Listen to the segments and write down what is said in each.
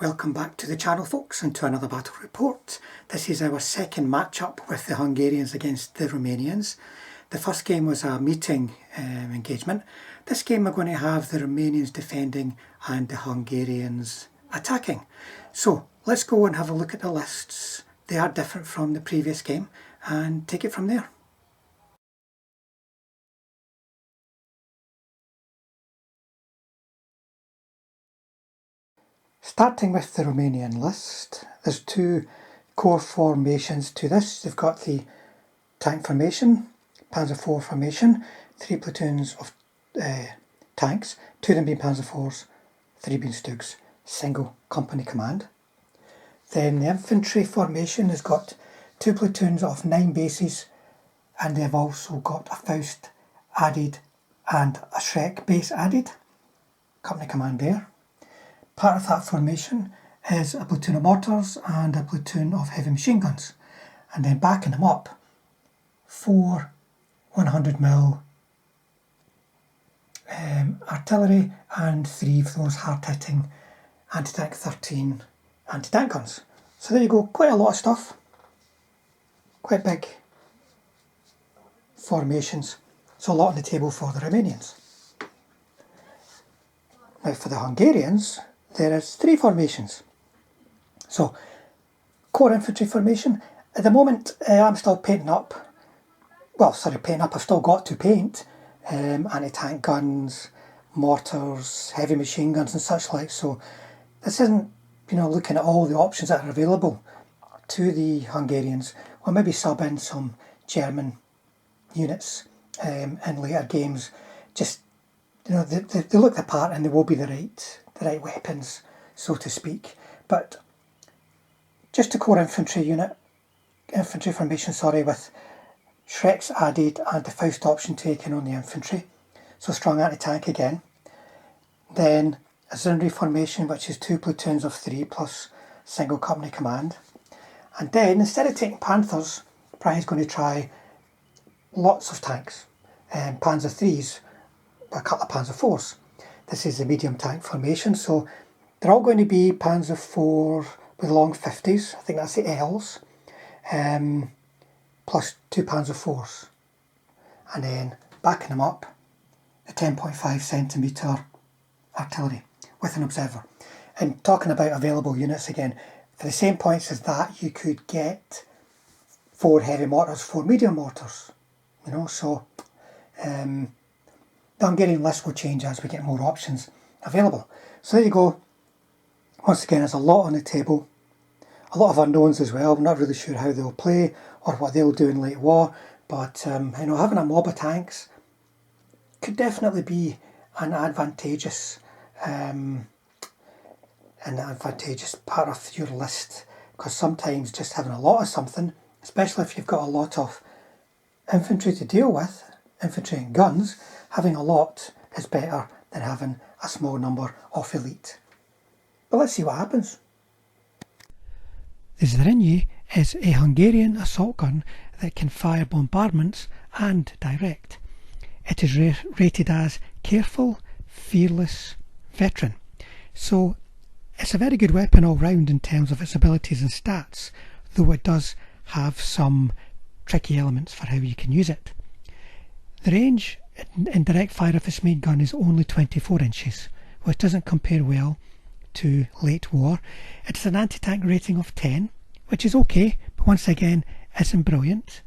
Welcome back to the channel, folks, and to another battle report. This is our second match-up with the Hungarians against the Romanians. The first game was a meeting engagement. This game we're going to have the Romanians defending and the Hungarians attacking. So let's go and have a look at the lists. They are different from the previous game and take it from there. Starting with the Romanian list, there's two core formations to this. They've got the tank formation, Panzer IV formation, 3 platoons of tanks, 2 of them being Panzer IVs, 3 being Stugs, single company command. Then the infantry formation has got 2 platoons of 9 bases, and they've also got a Faust added and a Shrek base added, company command there. Part of that formation is a platoon of mortars and a platoon of heavy machine guns, and then backing them up, 4 100mm artillery and 3 of those hard-hitting anti-tank 13 anti-tank guns. So there you go, quite a lot of stuff, quite big formations, so a lot on the table for the Romanians. Now for the Hungarians, there is 3 formations. So, core infantry formation. At the moment, I'm still painting up. Well, sorry, painting up. I've still got to paint anti-tank guns, mortars, heavy machine guns, and such like. So, this isn't, looking at all the options that are available to the Hungarians. Or maybe sub in some German units in later games. Just, they look the part and they will be the right weapons, so to speak. But just a core infantry formation, with Shreks added and the Faust option taken on the infantry. So strong anti-tank again. Then a Zundri formation, which is 2 platoons of 3 plus single company command. And then instead of taking Panthers, Brian's going to try lots of tanks. Panzer IIIs, a couple of Panzer IVs. This is the medium tank formation, so they're all going to be Panzer IV with long 50s, I think that's the Ls, plus 2 Panzer IVs. And then backing them up, the 10.5cm artillery with an observer. And talking about available units again, for the same points as that, you could get 4 heavy mortars, 4 medium mortars, so the Hungarian list will change as we get more options available. So there you go. Once again, there's a lot on the table. A lot of unknowns as well. I'm not really sure how they'll play or what they'll do in late war. But, having a mob of tanks could definitely be an advantageous part of your list. Because sometimes just having a lot of something, especially if you've got a lot of infantry to deal with, infantry and guns, having a lot is better than having a small number of elite. But let's see what happens. The Zrenyi is a Hungarian assault gun that can fire bombardments and direct. It is rated as careful, fearless, veteran. So it's a very good weapon all round in terms of its abilities and stats, though it does have some tricky elements for how you can use it. The range in direct fire of this main gun is only 24 inches, which doesn't compare well to late war. It has an anti-tank rating of 10, which is okay, but once again isn't brilliant.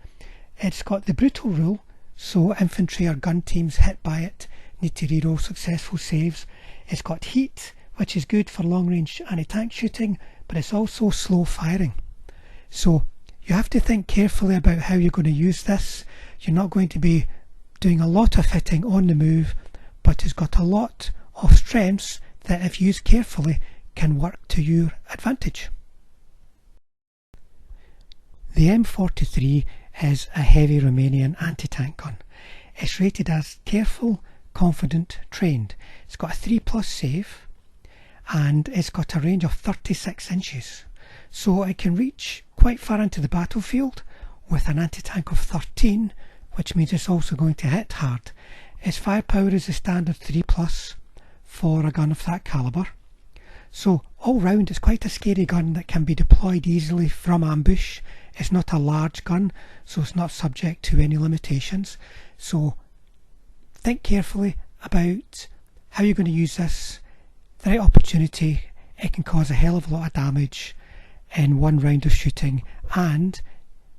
It's got the brutal rule, so infantry or gun teams hit by it need to reroll successful saves. It's got heat, which is good for long-range anti-tank shooting, but it's also slow firing. So you have to think carefully about how you're going to use this. You're not going to be doing a lot of hitting on the move, but it's got a lot of strengths that, if used carefully, can work to your advantage. The M43 is a heavy Romanian anti-tank gun. It's rated as careful, confident, trained. It's got a 3+ save and it's got a range of 36 inches. So it can reach quite far into the battlefield with an anti-tank of 13, which means it's also going to hit hard. Its firepower is a standard 3+ for a gun of that calibre. So all round it's quite a scary gun that can be deployed easily from ambush. It's not a large gun, so it's not subject to any limitations. So think carefully about how you're going to use this. The right opportunity, it can cause a hell of a lot of damage in one round of shooting, and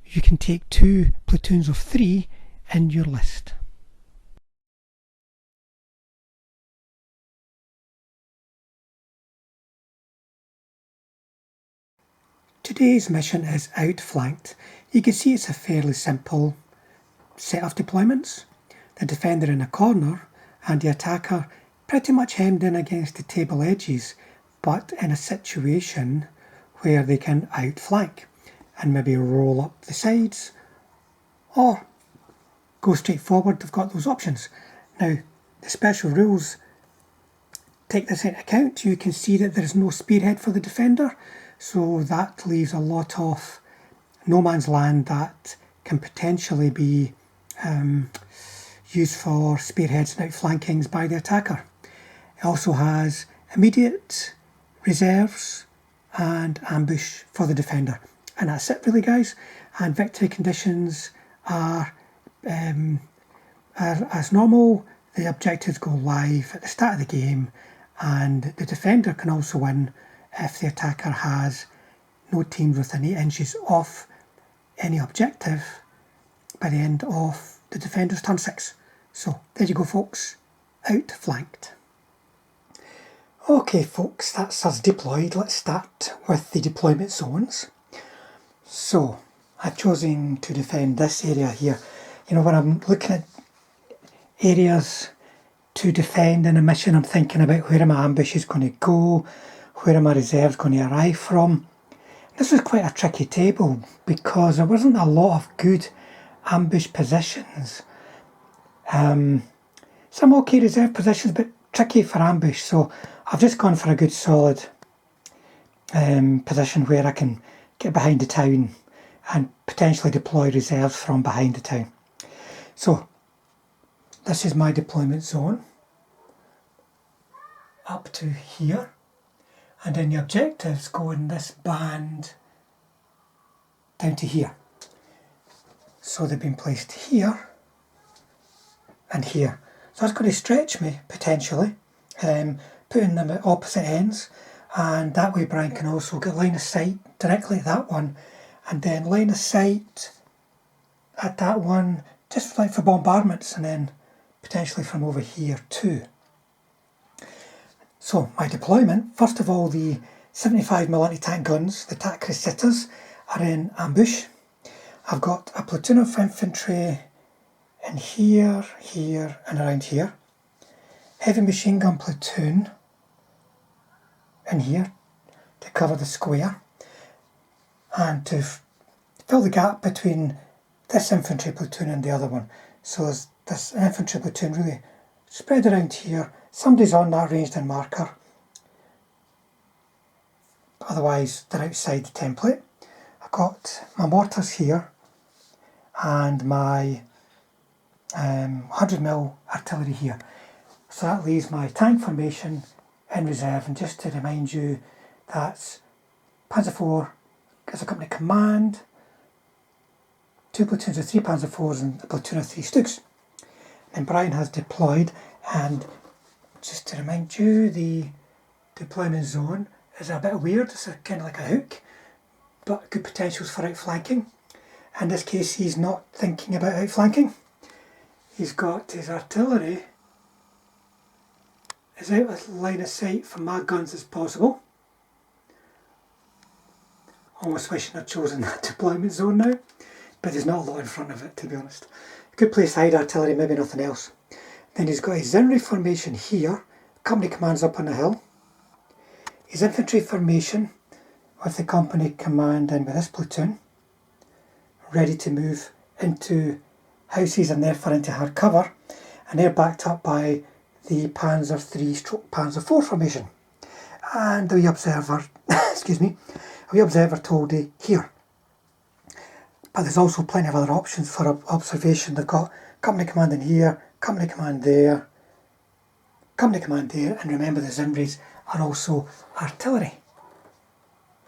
you can take 2 platoons of 3 in your list. Today's mission is Outflanked. You can see it's a fairly simple set of deployments. The defender in a corner and the attacker pretty much hemmed in against the table edges, but in a situation where they can outflank and maybe roll up the sides or go straight forward. They've got those options. Now, the special rules take this into account. You can see that there is no spearhead for the defender, so that leaves a lot of no man's land that can potentially be used for spearheads and outflankings by the attacker. It also has immediate reserves and ambush for the defender. And that's it really, guys. And victory conditions are as normal. The objectives go live at the start of the game, and the defender can also win if the attacker has no teams within 8 inches of any objective by the end of the defender's turn 6. So there you go, folks. Outflanked. Okay, folks, that's us deployed. Let's start with the deployment zones. So I've chosen to defend this area here. You know, when I'm looking at areas to defend in a mission, I'm thinking about where are my ambushes going to go, where are my reserves going to arrive from. This was quite a tricky table because there wasn't a lot of good ambush positions. Some okay reserve positions, but tricky for ambush. So I've just gone for a good solid position where I can get behind the town and potentially deploy reserves from behind the town. So this is my deployment zone up to here, and then the objectives go in this band down to here. So they've been placed here and here. So that's going to stretch me potentially, putting them at opposite ends, and that way Brian can also get line of sight directly at that one, and then line of sight at that one just like for bombardments, and then potentially from over here too. So my deployment, first of all, the 75mm anti-tank guns, the TAC sitters, are in ambush. I've got a platoon of infantry in here, here and around here. Heavy machine gun platoon in here to cover the square and to fill the gap between this infantry platoon and the other one. So there's this infantry platoon really spread around here. Somebody's on that ranged in marker. Otherwise they're outside the template. I've got my mortars here and my 100mm artillery here. So that leaves my tank formation in reserve. And just to remind you, that's Panzer IV as a company command, 2 platoons of 3 Panzer IVs and a platoon of 3 Stugs. And Brian has deployed, and just to remind you, the deployment zone is a bit weird. It's kind of like a hook, but good potentials for outflanking. In this case, he's not thinking about outflanking. He's got his artillery as out of line of sight for my guns as possible. Almost wishing I'd chosen that deployment zone now, but there's not a lot in front of it, to be honest. Good place to hide artillery, maybe nothing else. Then he's got his Zinri formation here, company commands up on the hill. His infantry formation with the company command in with this platoon, ready to move into houses and therefore into hard cover, and they're backed up by the Panzer III/Panzer IV formation. And the wee observer, excuse me, a wee observer toldie here. But there's also plenty of other options for observation. They've got company command in here, company command there, company command there, and remember the Zimbries are also artillery.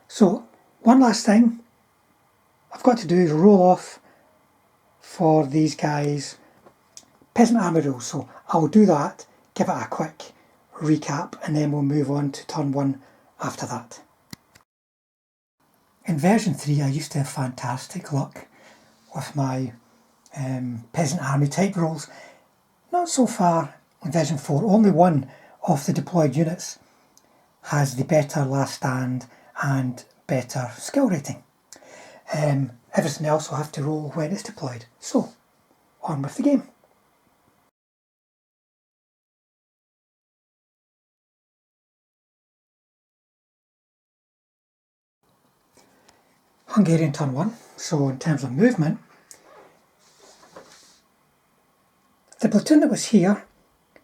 So one last thing I've got to do is roll off for these guys peasant army rules. So I'll do that, give it a quick recap, and then we'll move on to turn 1 after that. In version 3 I used to have fantastic luck with my peasant army type rules. Not so far in version 4, only one of the deployed units has the better last stand and better skill rating. Everything else will have to roll when it's deployed. So, on with the game. Hungarian turn 1, so in terms of movement, the platoon that was here,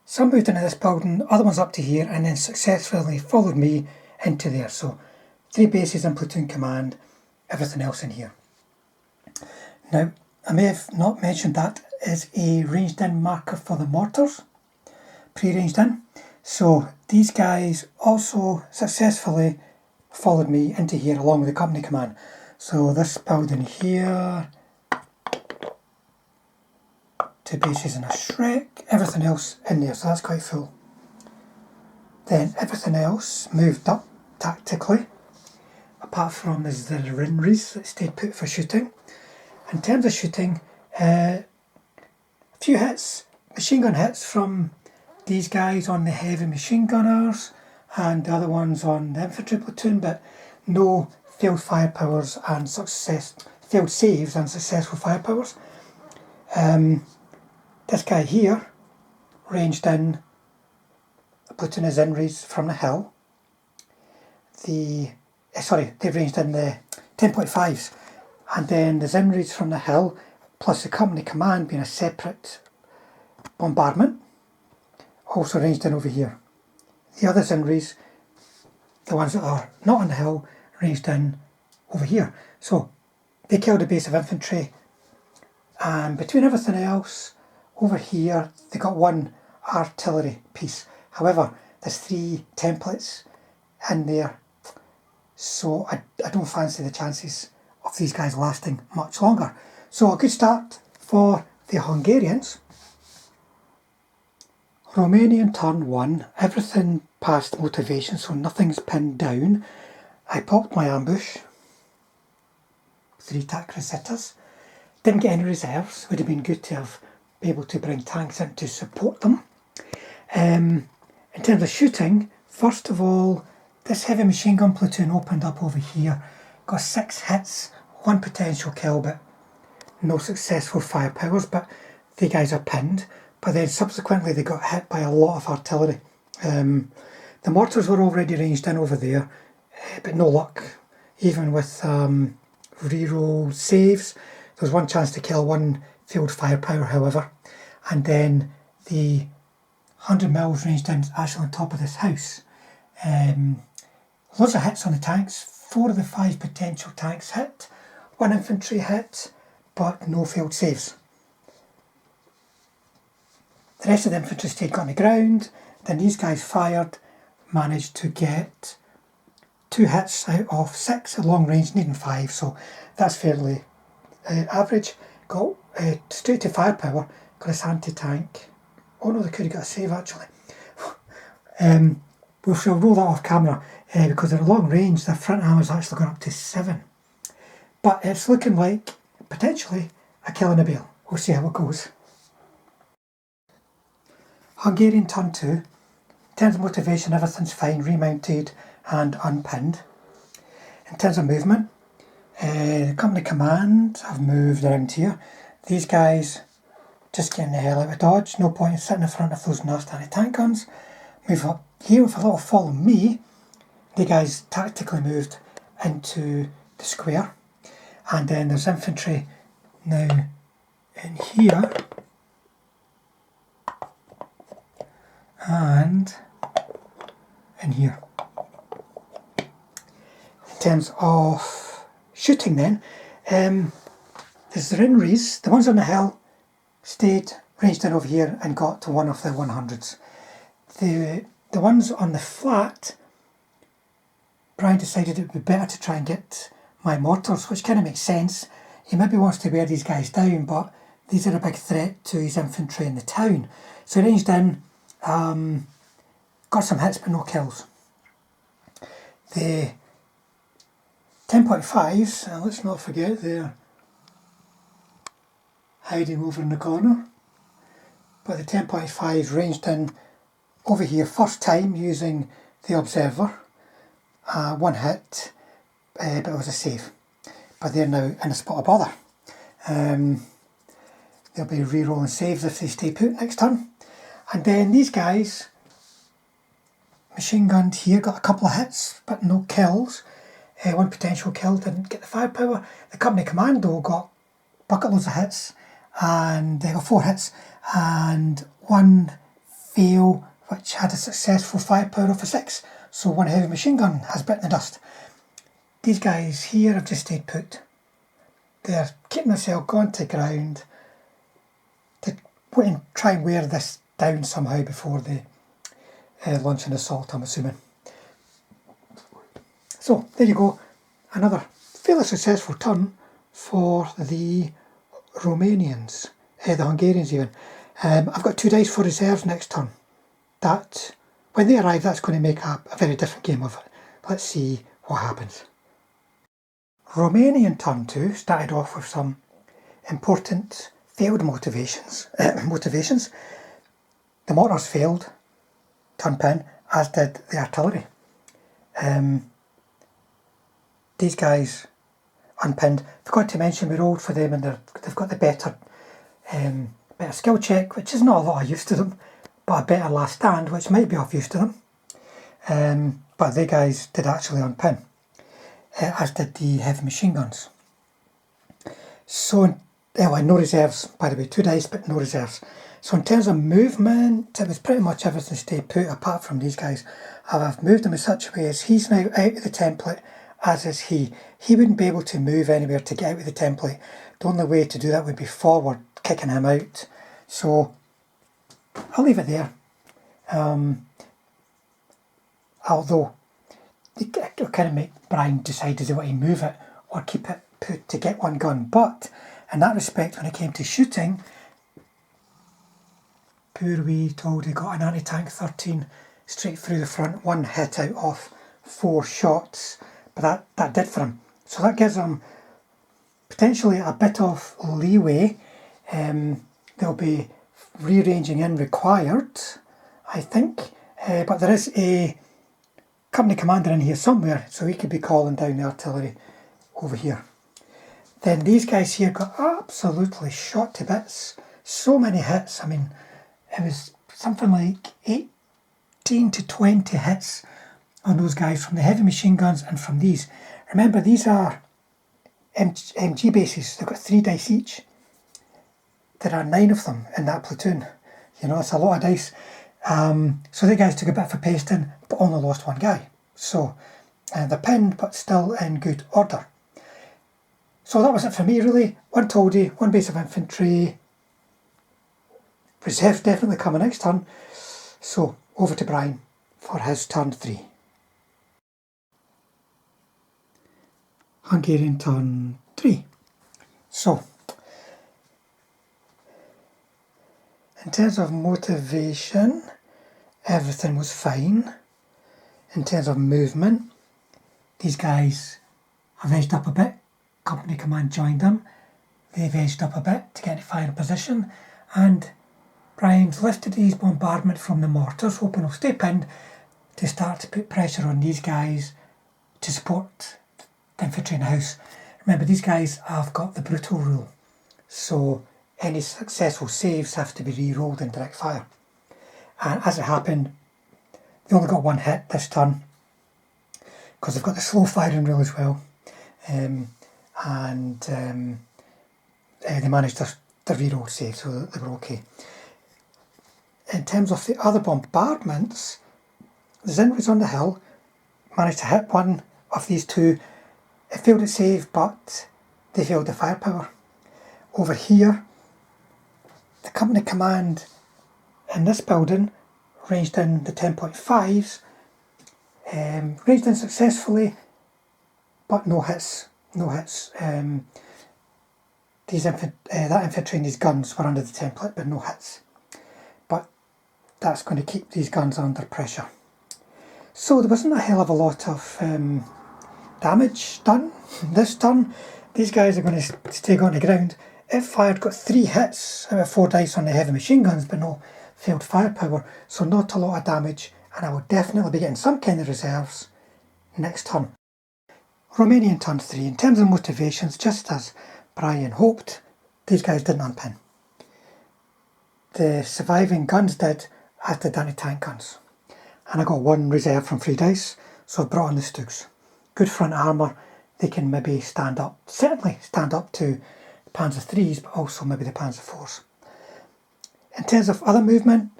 some moved into this building, other ones up to here, and then successfully followed me into there. So 3 bases in platoon command, everything else in here. Now, I may have not mentioned that is a ranged in marker for the mortars, pre-ranged in. So these guys also successfully followed me into here along with the company command. So this building here, 2 bases and a Shrek, everything else in there, so that's quite full. Then everything else moved up tactically, apart from the Zimbries that stayed put for shooting. In terms of shooting, a few hits, machine gun hits from these guys on the heavy machine gunners and the other ones on the infantry platoon, but no failed firepowers and failed saves and successful firepowers. This guy here ranged in a platoon of Zimbries from the hill. They ranged in the 10.5s, and then the Zimbries from the hill, plus the company command being a separate bombardment, also ranged in over here. The other Zimbries, the ones that are not on the hill, ranged in over here. So they killed a base of infantry, and between everything else, over here they got 1 artillery piece. However, there's 3 templates in there, so I don't fancy the chances of these guys lasting much longer. So a good start for the Hungarians. Romanian turn 1, everything past motivation, so nothing's pinned down. I popped my ambush, 3 tac Rosettas. Didn't get any reserves, would have been good to have been able to bring tanks in to support them. In terms of shooting, first of all, this heavy machine gun platoon opened up over here, got 6 hits, 1 potential kill, but no successful firepowers, but the guys are pinned. But then subsequently they got hit by a lot of artillery. The mortars were already ranged in over there, but no luck. Even with reroll saves, there was 1 chance to kill, 1 failed firepower, however. And then the 100 mils ranged in actually on top of this house. Loads of hits on the tanks, 4 of the 5 potential tanks hit, 1 infantry hit, but no failed saves. The rest of the infantry stayed on the ground. Then these guys fired, managed to get 2 hits out of 6 at long range, needing 5, so that's fairly average. Got straight to firepower, got this anti-tank. Oh no, they could have got a save actually. We shall roll that off camera because at long range their front armor's actually gone up to 7. But it's looking like potentially a kill and a bail. We'll see how it goes. Hungarian turn 2. In terms of motivation, everything's fine, remounted and unpinned. In terms of movement, the company command have moved around here. These guys just getting the hell out of dodge, no point in sitting in front of those nasty anti-tank guns. Move up here with a little follow me. The guys tactically moved into the square, and then there's infantry now in here and in here. In terms of shooting then, there's the Zimbries, the ones on the hill stayed ranged in over here and got to 1 of the 100s. The ones on the flat, Brian decided it would be better to try and get my mortars, which kind of makes sense. He maybe wants to wear these guys down, but these are a big threat to his infantry in the town. So he ranged in, got some hits but no kills. The 10.5s, and let's not forget they're hiding over in the corner, but the 10.5s ranged in over here first time using the observer. One hit, but it was a save. But they're now in a spot of bother. They'll be re-rolling saves if they stay put next turn. And then these guys, machine gunned here, got a couple of hits, but no kills. One potential kill, didn't get the firepower. The company commando got bucket loads of hits, and they got 4 hits, and 1 fail, which had a successful firepower of a 6. So 1 heavy machine gun has bitten the dust. These guys here have just stayed put. They're keeping themselves going to ground to try and wear this down somehow before they launch an assault, I'm assuming. So there you go, another fairly successful turn for the Romanians, the Hungarians even. I've got 2 dice for reserves next turn. That, when they arrive, that's going to make a very different game of it. Let's see what happens. Romanian turn 2 started off with some important failed motivations. The mortars failed, turn pin, as did the artillery. These guys unpinned. Forgot to mention we rolled for them, and they've got the better skill check, which is not a lot of use to them, but a better last stand, which might be of use to them. But they guys did actually unpin, as did the heavy machine guns. So, no reserves, by the way, 2 dice, but no reserves. So in terms of movement, it was pretty much everything stayed put apart from these guys. I've moved him in such a way as he's now out of the template, as is he. He wouldn't be able to move anywhere to get out of the template. The only way to do that would be forward, kicking him out. So I'll leave it there. Although it'll kind of make Brian decide does he want to move it or keep it put to get 1 gun. But in that respect, when it came to shooting, poor wee Toldy got an anti-tank 13 straight through the front, 1 hit out of 4 shots, but that did for him. So that gives him potentially a bit of leeway. There'll be rearranging in required, I think, but there is a company commander in here somewhere, so he could be calling down the artillery over here. Then these guys here got absolutely shot to bits. So many hits. I mean, it was something like 18 to 20 hits on those guys from the heavy machine guns and from these. Remember, these are MG bases. They've got 3 dice each. There are 9 of them in that platoon. You know, it's a lot of dice. So the guys took a bit of a pasting, but only lost 1 guy. So they're pinned, but still in good order. So that was it for me, really. 1 toady, 1 base of infantry. Reserves definitely coming next turn. So over to Brian for his turn 3. Hungarian turn 3. So, in terms of motivation, everything was fine. In terms of movement, these guys have edged up a bit. Company command joined them. They've edged up a bit to get into firing position, and Brian's lifted his bombardment from the mortars, hoping he'll stay pinned to start to put pressure on these guys to support the infantry in the house. Remember, these guys have got the brutal rule, so any successful saves have to be re-rolled in direct fire. And as it happened, they only got 1 hit this turn because they've got the slow firing rule as well. They managed to re-roll save, so they were okay. In terms of the other bombardments, the Zinras on the hill managed to hit 1 of these 2. It failed its save, but they failed the firepower. Over here, the company command in this building ranged in the 10.5s, ranged in successfully, but no hits. No hits. That infantry and these guns were under the template, but no hits. But that's going to keep these guns under pressure. So there wasn't a hell of a lot of damage done this turn. These guys are going to stay on the ground. It fired, got 3 hits out of 4 dice on the heavy machine guns, but no failed firepower, so not a lot of damage, and I will definitely be getting some kind of reserves next turn. Romanian turn 3. In terms of motivations, just as Brian hoped, these guys didn't unpin. The surviving guns did, as did anti-tank guns. And I got 1 reserve from 3 dice, so I brought on the Stooks. Good front armour, they can maybe stand up, certainly stand up to the Panzer IIIs, but also maybe the Panzer IVs. In terms of other movement,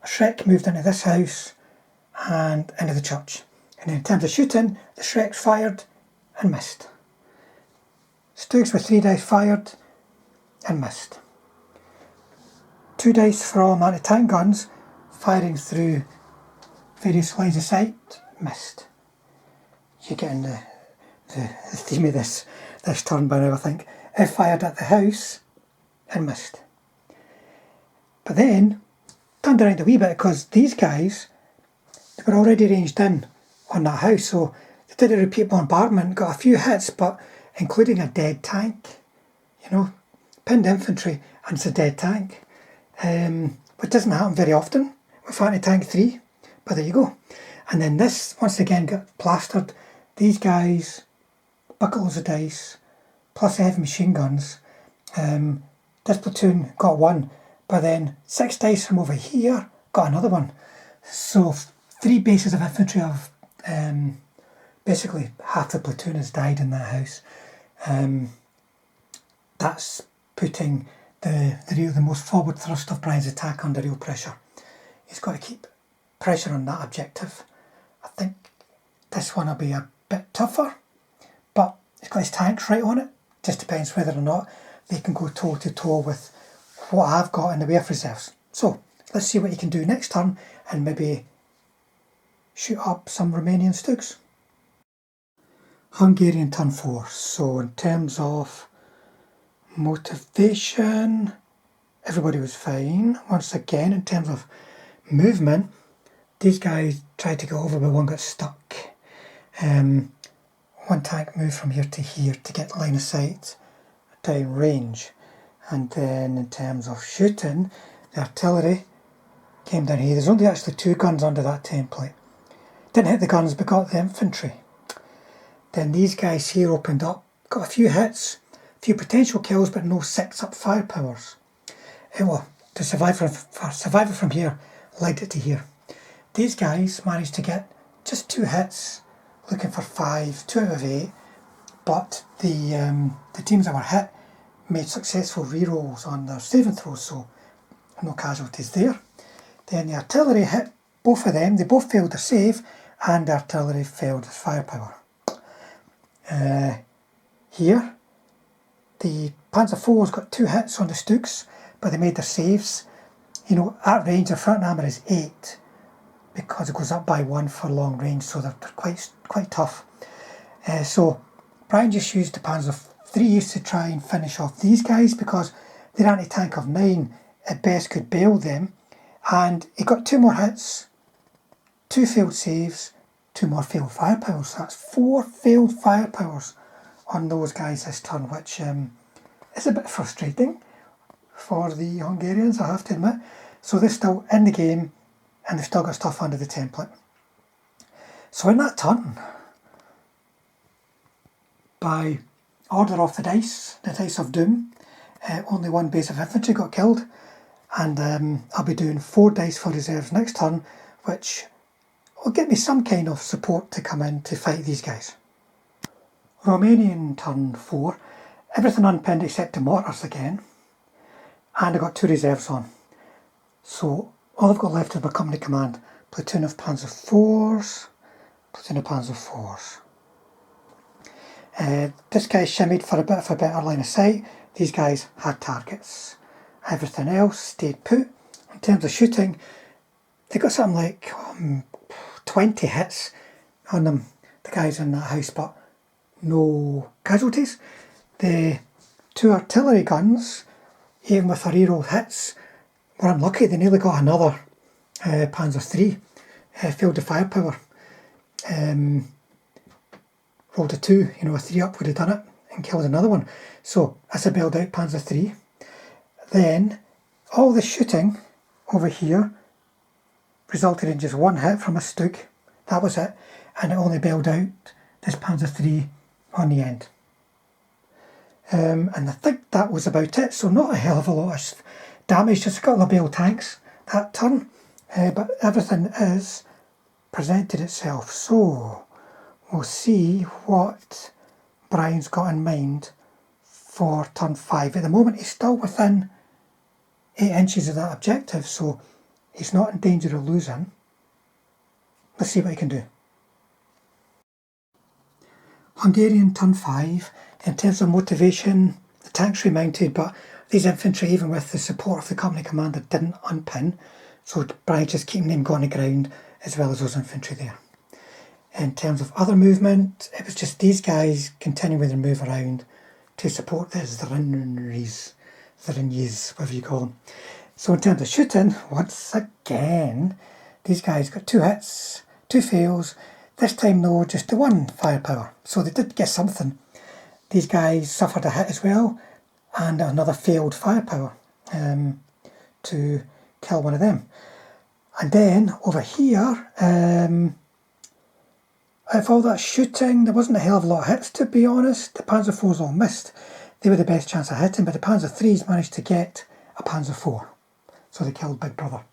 Shrek moved into this house and into the church. And in terms of shooting, the Shreks fired and missed. Stooks with 3 dice fired and missed. 2 dice from anti-tank guns firing through various lines of sight, missed. You're getting the theme of this turn by now, I think. It fired at the house and missed. But then, turned around a wee bit because these guys, they were already ranged in on that house, so they did a repeat bombardment, got a few hits, but including a dead tank, pinned infantry and it's a dead tank, which doesn't happen very often with anti-tank 3, but there you go. And then this, once again, got plastered. These guys, buckets of dice, plus the heavy machine guns. This platoon got 1, but then 6 dice from over here got another 1. So 3 bases of infantry of basically half the platoon has died in that house. That's putting the most forward thrust of Brian's attack under real pressure. He's got to keep pressure on that objective. I think this one will be a bit tougher, but he's got his tanks right on it. Just depends whether or not they can go toe to toe with what I've got in the way of reserves. So let's see what he can do next turn and maybe shoot up some Romanian Stooks. Hungarian turn 4. So in terms of motivation, everybody was fine. Once again, in terms of movement, these guys tried to go over, but one got stuck. One tank moved from here to here to get line of sight down range. And then in terms of shooting, the artillery came down here. There's only actually 2 guns under that template. Didn't hit the guns, but got the infantry. Then these guys here opened up, got a few hits, a few potential kills, but no 6-up firepowers. Well, the survivor from here led it to here. These guys managed to get just 2 hits, looking for 5, 2 out of 8, but the teams that were hit made successful rerolls on their saving throws, so no casualties there. Then the artillery hit both of them, they both failed their save, and the artillery failed its firepower. Here, the Panzer IVs got 2 hits on the Stooks, but they made their saves. At range, their front armour is 8, because it goes up by 1 for long range, so they're quite tough. So Brian just used the Panzer IIIs to try and finish off these guys, because their anti-tank of 9 at best could bail them, and he got 2 more hits, 2 failed saves, 2 more failed firepowers. So that's 4 failed firepowers on those guys this turn, which is a bit frustrating for the Hungarians, I have to admit. So they're still in the game, and they've still got stuff under the template. So in that turn, by order of the dice of doom, only 1 base of infantry got killed, and I'll be doing 4 dice for reserves next turn, which will give me some kind of support to come in to fight these guys. Romanian turn 4, everything unpinned except the mortars again, and I got 2 reserves on. So all I've got left is my company command, platoon of Panzer IVs, platoon of Panzer IVs. This guy shimmied for a bit of a better line of sight. These guys had targets. Everything else stayed put. In terms of shooting, they got something like 20 hits on them, the guys in that house, but no casualties. The 2 artillery guns, even with their reroll hits, were unlucky. They nearly got another Panzer III, failed the firepower. Rolled a 2, a 3 up would have done it and killed another one. So that's a bailed out Panzer III. Then all the shooting over here resulted in just 1 hit from a Stug. That was it, and it only bailed out this Panzer III on the end. And I think that was about it, so not a hell of a lot of damage, just a couple of bailed tanks that turn, but everything is presented itself. So we'll see what Brian's got in mind for turn 5. At the moment he's still within 8 inches of that objective, so he's not in danger of losing. Let's see what he can do. Hungarian turn 5. In terms of motivation, the tanks remounted, but these infantry, even with the support of the company commander, didn't unpin. So Brian just keeping them on the ground as well as those infantry there. In terms of other movement, it was just these guys continuing their move around to support the Zrinjis, whatever you call them. So in terms of shooting, once again, these guys got 2 hits, 2 fails. This time though, just the 1 firepower. So they did get something. These guys suffered a hit as well, and another failed firepower to kill one of them. And then over here, out of all that shooting, there wasn't a hell of a lot of hits, to be honest. The Panzer IVs all missed. They were the best chance of hitting, but the Panzer IIIs managed to get a Panzer IV. So they killed Big Brother.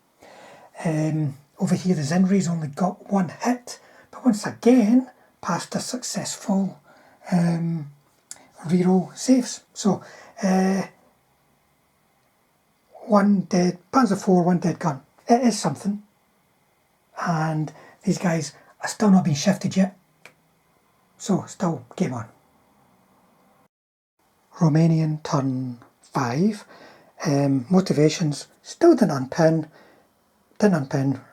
Over here, the Zinris only got 1 hit, but once again, passed a successful reroll saves. So, 1 dead Panzer IV, 1 dead gun. It is something. And these guys are still not being shifted yet. So, still game on. Romanian turn 5. Motivations, still didn't unpin,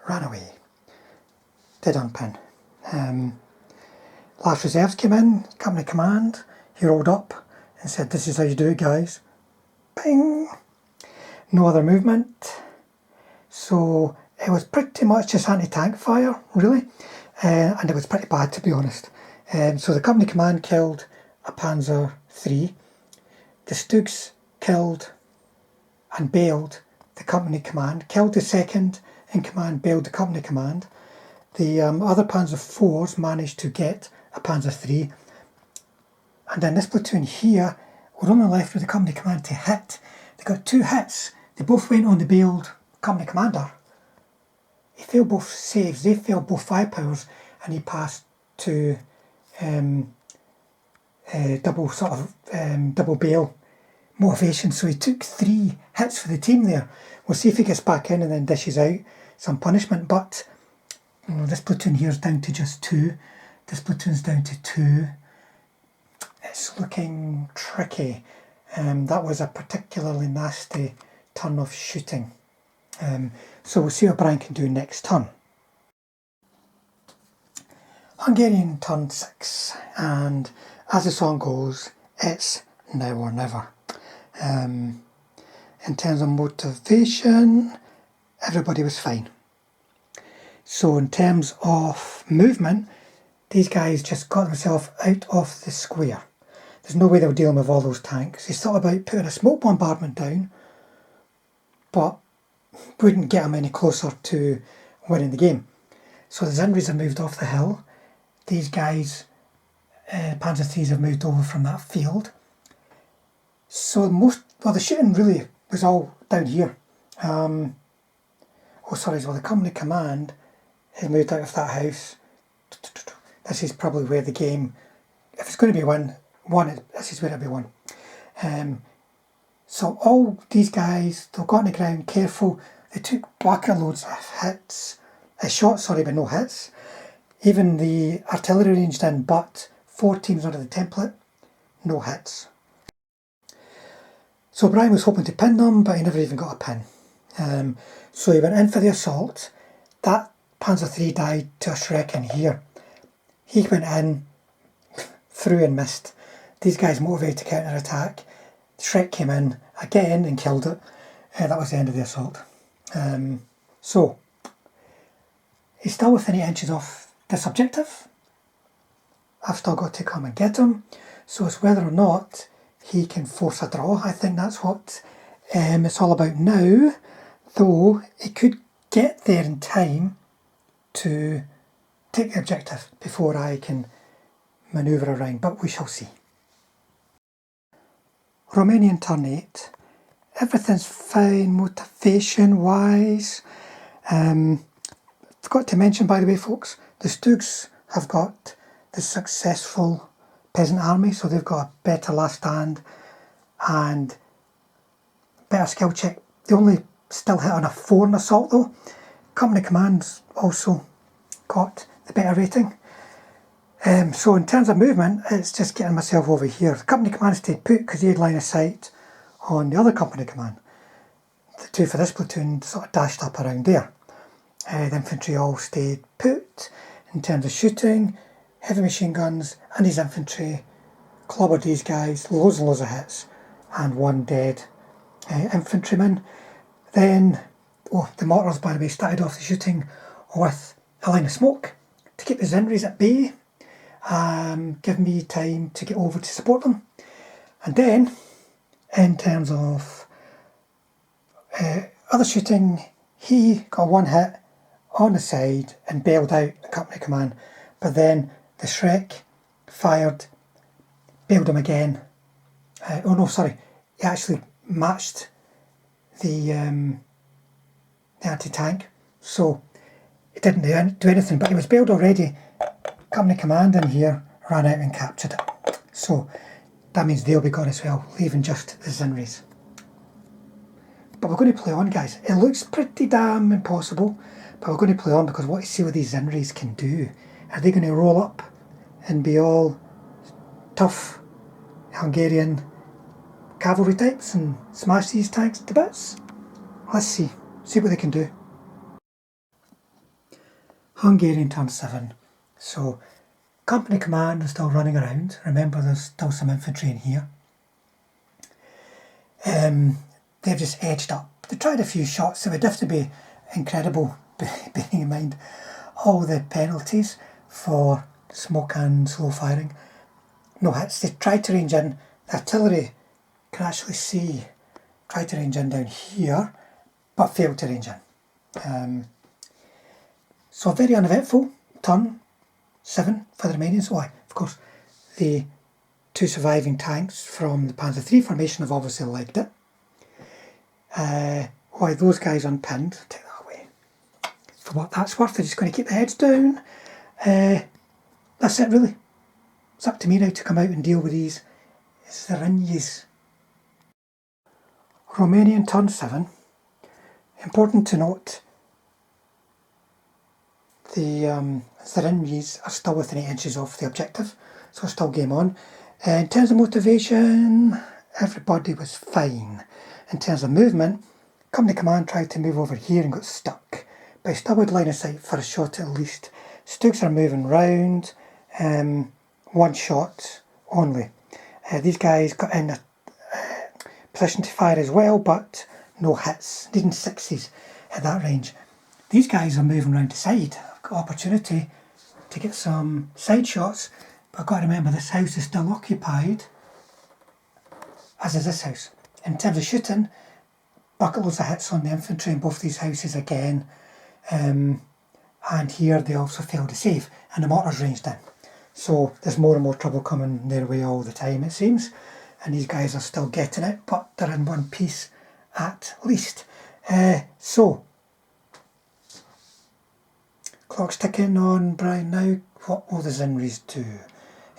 ran away. Did unpin. Last reserves came in, company command, he rolled up and said, "This is how you do it, guys." Bing! No other movement. So it was pretty much just anti-tank fire, really. And it was pretty bad, to be honest. So the company command killed a Panzer III. The Stugs killed and bailed the company command, killed the second in command, bailed the company command. The other Panzer IVs managed to get a Panzer III. And then this platoon here were only left with the company command to hit. They got 2 hits. They both went on the bailed company commander. He failed both saves, they failed both firepowers, and he passed to double bail motivation. So he took 3 hits for the team there. We'll see if he gets back in and then dishes out some punishment. But this platoon here is down to just 2. This platoon's down to 2. It's looking tricky. That was a particularly nasty turn of shooting. So we'll see what Brian can do next turn. Hungarian turn 6, and as the song goes, it's now or never. In terms of motivation, everybody was fine. So in terms of movement, these guys just got themselves out of the square. There's no way they were dealing with all those tanks. He thought about putting a smoke bombardment down, but wouldn't get them any closer to winning the game. So the Zinris have moved off the hill. These guys, Panzer IIIs, have moved over from that field. So the shooting really was all down here. The company command has moved out of that house. This is probably where the game, if it's going to be one, this is where it'll be won. So all these guys, they've got on the ground, careful. They took bucket loads of hits, shots, but no hits. Even the artillery ranged in, but 4 teams under the template, no hits. So Brian was hoping to pin them, but he never even got a pin. So he went in for the assault. that Panzer III died to a Shrek in here. He went in, threw and missed. These guys motivated to counter-attack. Shrek came in again and killed it. That was the end of the assault. So, he's still within 8 inches of this objective. I've still got to come and get him. So it's whether or not he can force a draw. I think that's what it's all about now. Though he could get there in time to take the objective before I can manoeuvre around, but we shall see. Romanian turn 8. Everything's fine motivation wise. Forgot to mention, by the way, folks, the Stoogs have got the successful peasant army, so they've got a better last stand and better skill check. They only still hit on a 4 in assault though. Company command's also got the better rating. So in terms of movement, it's just getting myself over here. The company command stayed put because he had line of sight on the other company command. The two for this platoon sort of dashed up around there. The infantry all stayed put. In terms of shooting, heavy machine guns and his infantry clobbered these guys, loads and loads of hits, and 1 dead infantryman. Then, the mortars, by the way, started off the shooting with a line of smoke to keep the Zinris at bay, give me time to get over to support them. And then, in terms of other shooting, he got 1 hit on the side and bailed out the company command, but then the Shrek fired, bailed him again. He actually matched the anti-tank, so it didn't do anything, but he was bailed already. Company command in here ran out and captured it, so that means they'll be gone as well, leaving just the Zinris. But we're going to play on, guys. It looks pretty damn impossible, but we're going to play on because I want to see what these Zinris can do. Are they going to roll up and be all tough Hungarian cavalry types and smash these tanks to bits? Let's see what they can do. Hungarian turn 7. So company command is still running around. Remember, there's still some infantry in here. They've just edged up. They tried a few shots. It would have to be incredible, bearing in mind all the penalties for smoke and slow firing. No hits. They tried to range in. The artillery can actually see, tried to range in down here, but failed to range in. So a very uneventful turn 7 for the Romanians. Why, of course, the 2 surviving tanks from the Panzer III formation have obviously liked it. Why, those guys unpinned, take that away. For what that's worth, they're just going to keep the heads down. That's it really. It's up to me now to come out and deal with these Zinris. Romanian turn 7. Important to note, the Zinris are still within 8 inches of the objective, so still game on. In terms of motivation, everybody was fine. In terms of movement, company command tried to move over here and got stuck, but he still had line of sight for a shot at least. Stooks are moving round, 1 shot only. These guys got in a position to fire as well, but no hits, needing 60s at that range. These guys are moving round the side. I've got opportunity to get some side shots, but I've got to remember this house is still occupied, as is this house. In terms of shooting, bucket loads of hits on the infantry in both these houses again, and here they also failed to save, and the mortars ranged in. So there's more and more trouble coming their way all the time, it seems, and these guys are still getting it, but they're in one piece at least. So clock's ticking on Brian now. What will the Zinris do?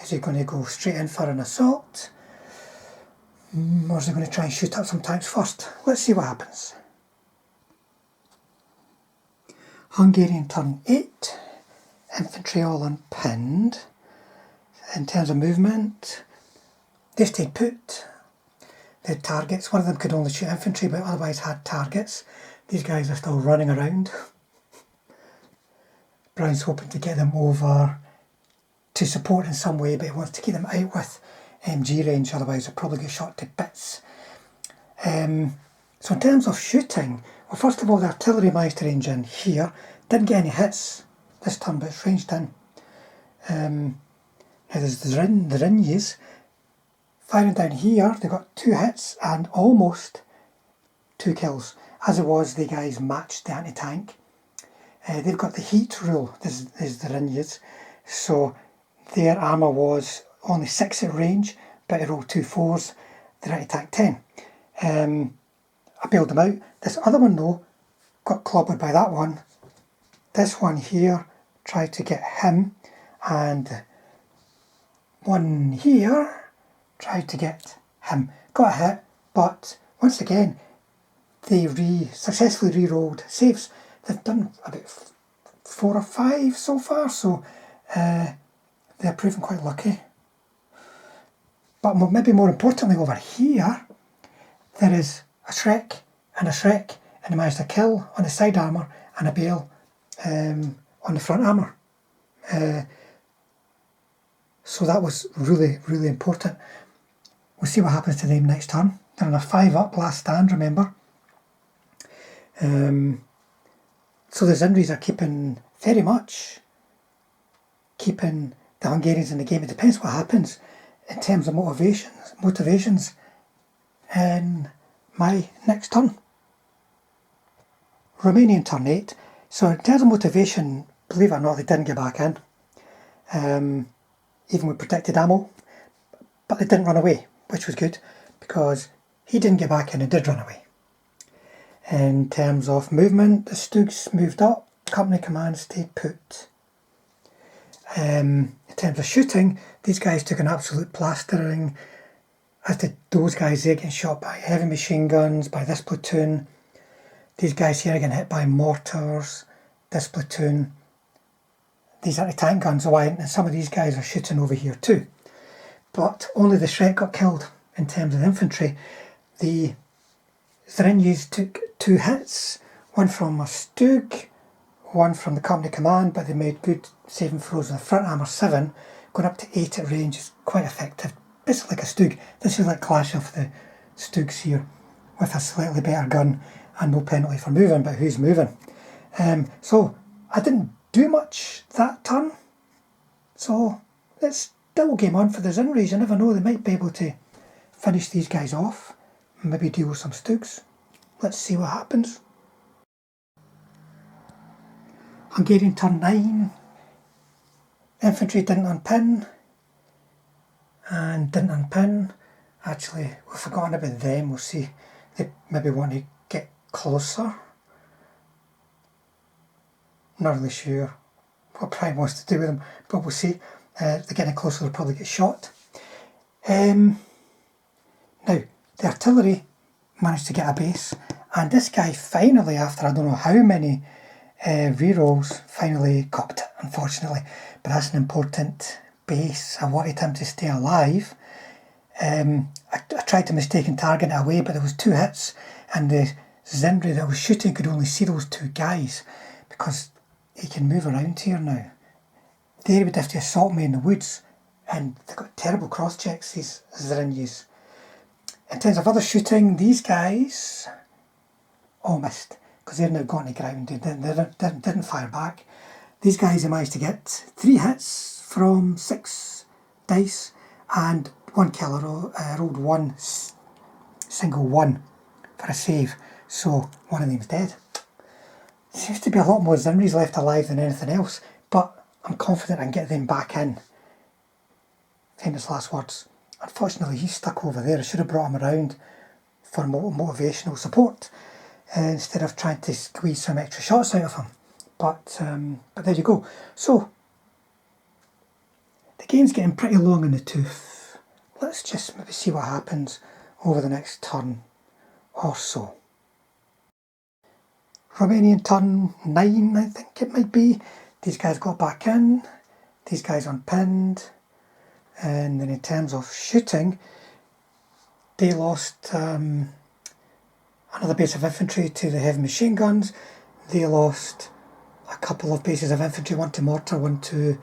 Is he going to go straight in for an assault? Or is he going to try and shoot up some tanks first? Let's see what happens. Hungarian turn 8. Infantry all unpinned. In terms of movement, they stayed put. They had targets. One of them could only shoot infantry, but otherwise had targets. These guys are still running around. Brown's hoping to get them over to support in some way, but he wants to keep them out with MG range, otherwise they'll probably get shot to bits. So in terms of shooting, well, first of all, the artillery managed to range in here. Didn't get any hits this turn, but it's ranged in. Now there's the Ringies firing down here. They got 2 hits and almost 2 kills. As it was, the guys matched the anti-tank. They've got the heat rule. This is the Ringies, so their armour was only 6 at range, but it rolled 2 4s. The anti-tank 10. I bailed them out. This other one though got clobbered by that one. This one here tried to get him, and one here tried to get him. Got a hit, but once again they successfully re-rolled saves. They've done about 4 or 5 so far, so they're proving quite lucky. But maybe more importantly, over here there is a Shrek, and they managed to kill on the side armour and a bale on the front armour. So that was really, really important. We'll see what happens to them next turn. They're on a 5 up last stand, remember. So the Zinris are very much keeping the Hungarians in the game. It depends what happens in terms of motivations in my next turn. Romanian turn 8. So in terms of motivation, believe it or not, they didn't get back in. Even with protected ammo. But they didn't run away, which was good, because he didn't get back in and did run away. In terms of movement, the Stugs moved up, company command stayed put. In terms of shooting, these guys took an absolute plastering, as did those guys. They're getting shot by heavy machine guns, by this platoon. These guys here are getting hit by mortars, this platoon. These anti-tank guns away, and some of these guys are shooting over here too. But only the Shrek got killed in terms of infantry. The Zinris took 2 hits, one from a Stug, one from the company command, but they made good saving throws. The front armour 7, going up to 8 at range, is quite effective. Basically like a Stug. This is like clash of the Stugs here, with a slightly better gun and no penalty for moving, but who's moving? So I didn't do much that turn, so it's still game on for the Zinris. You never know, they might be able to finish these guys off and maybe deal with some Stugs. Let's see what happens. Hungarian turn 9. Infantry didn't unpin and didn't unpin. Actually, we've forgotten about them. We'll see. They maybe want to get closer. Not really sure what Prime wants to do with them, but we'll see. If they're getting closer, they'll probably get shot. Now, the artillery managed to get a base, and this guy finally, after I don't know how many rerolls, finally copped it, unfortunately. But that's an important base. I wanted him to stay alive. I tried to mistaken target it away, but there was 2 hits, and the Zinri that was shooting could only see those 2 guys, because he can move around here now. They would have to assault me in the woods, and they've got terrible cross checks, these Zinris. In terms of other shooting, these guys all missed, because they're now gone to ground. They didn't fire back. These guys have managed to get 3 hits from 6 dice and 1 kill. I rolled 1 single 1 for a save, so one of them's dead. Seems to be a lot more Zinris left alive than anything else, but I'm confident I can get them back in. Famous last words. Unfortunately, he's stuck over there. I should have brought him around for motivational support instead of trying to squeeze some extra shots out of him. But there you go. So, the game's getting pretty long in the tooth. Let's just maybe see what happens over the next turn or so. Romanian turn 9, I think it might be. These guys got back in. These guys unpinned. And then in terms of shooting, they lost another base of infantry to the heavy machine guns. They lost a couple of bases of infantry, one to mortar, one to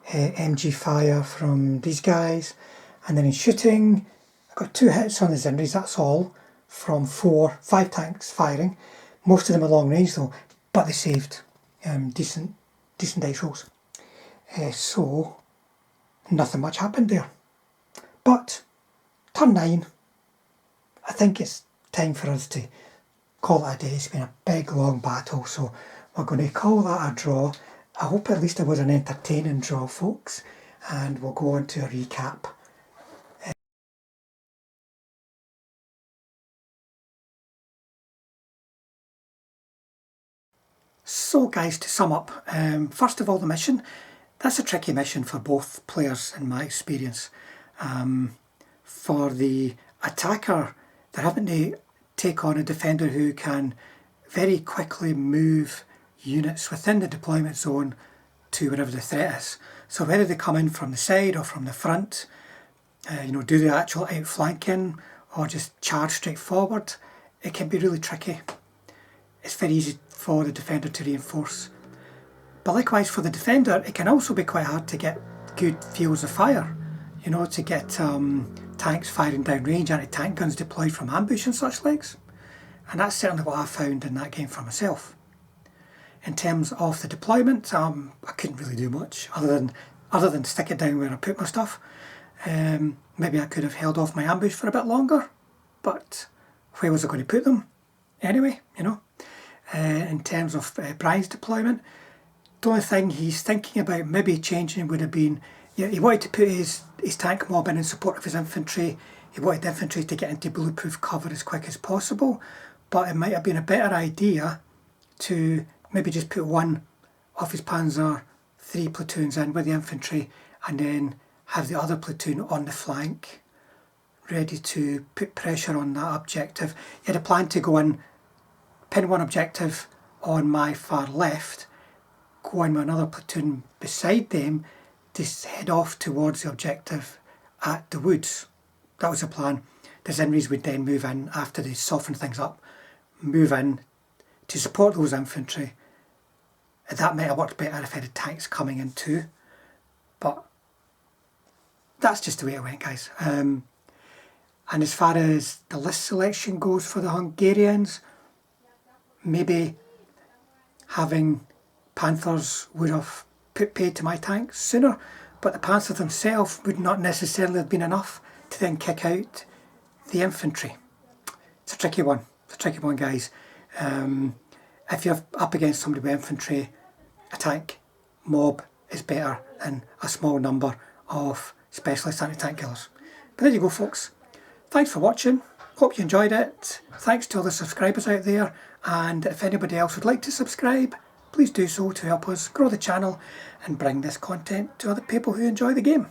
MG fire from these guys. And then in shooting, I got 2 hits on the Zinris, that's all, from 5 tanks firing. Most of them are long range though, but they saved decent dice rolls. So nothing much happened there. But turn 9, I think it's time for us to call it a day. It's been a big long battle, so we're going to call that a draw. I hope at least it was an entertaining draw, folks, and we'll go on to a recap. So guys, to sum up, first of all the mission, that's a tricky mission for both players in my experience. For the attacker, they're having to take on a defender who can very quickly move units within the deployment zone to wherever the threat is. So whether they come in from the side or from the front, do the actual outflanking or just charge straight forward, it can be really tricky. It's very easy for the defender to reinforce. But likewise for the defender, it can also be quite hard to get good fields of fire. To get tanks firing down range, anti-tank guns deployed from ambush and such likes. And that's certainly what I found in that game for myself. In terms of the deployment, I couldn't really do much other than stick it down where I put my stuff. Maybe I could have held off my ambush for a bit longer, but where was I going to put them? Anyway, in terms of Brian's deployment, the only thing he's thinking about maybe changing would have been, he wanted to put his tank mob in support of his infantry. He wanted the infantry to get into bulletproof cover as quick as possible, but it might have been a better idea to maybe just put one of his Panzer 3 platoons in with the infantry and then have the other platoon on the flank ready to put pressure on that objective. He had a plan to go in, pin one objective on my far left, go in with another platoon beside them to head off towards the objective at the woods. That was the plan. The Zinris would then move in after they softened things up, move in to support those infantry. That might have worked better if I had tanks coming in too, but that's just the way it went, guys. And as far as the list selection goes for the Hungarians, maybe having Panthers would have put paid to my tanks sooner, but the Panthers themselves would not necessarily have been enough to then kick out the infantry. It's a tricky one. It's a tricky one, guys. If you're up against somebody with infantry, a tank mob is better than a small number of specialist anti-tank killers. But there you go, folks. Thanks for watching. Hope you enjoyed it. Thanks to all the subscribers out there, and if anybody else would like to subscribe, please do so to help us grow the channel and bring this content to other people who enjoy the game.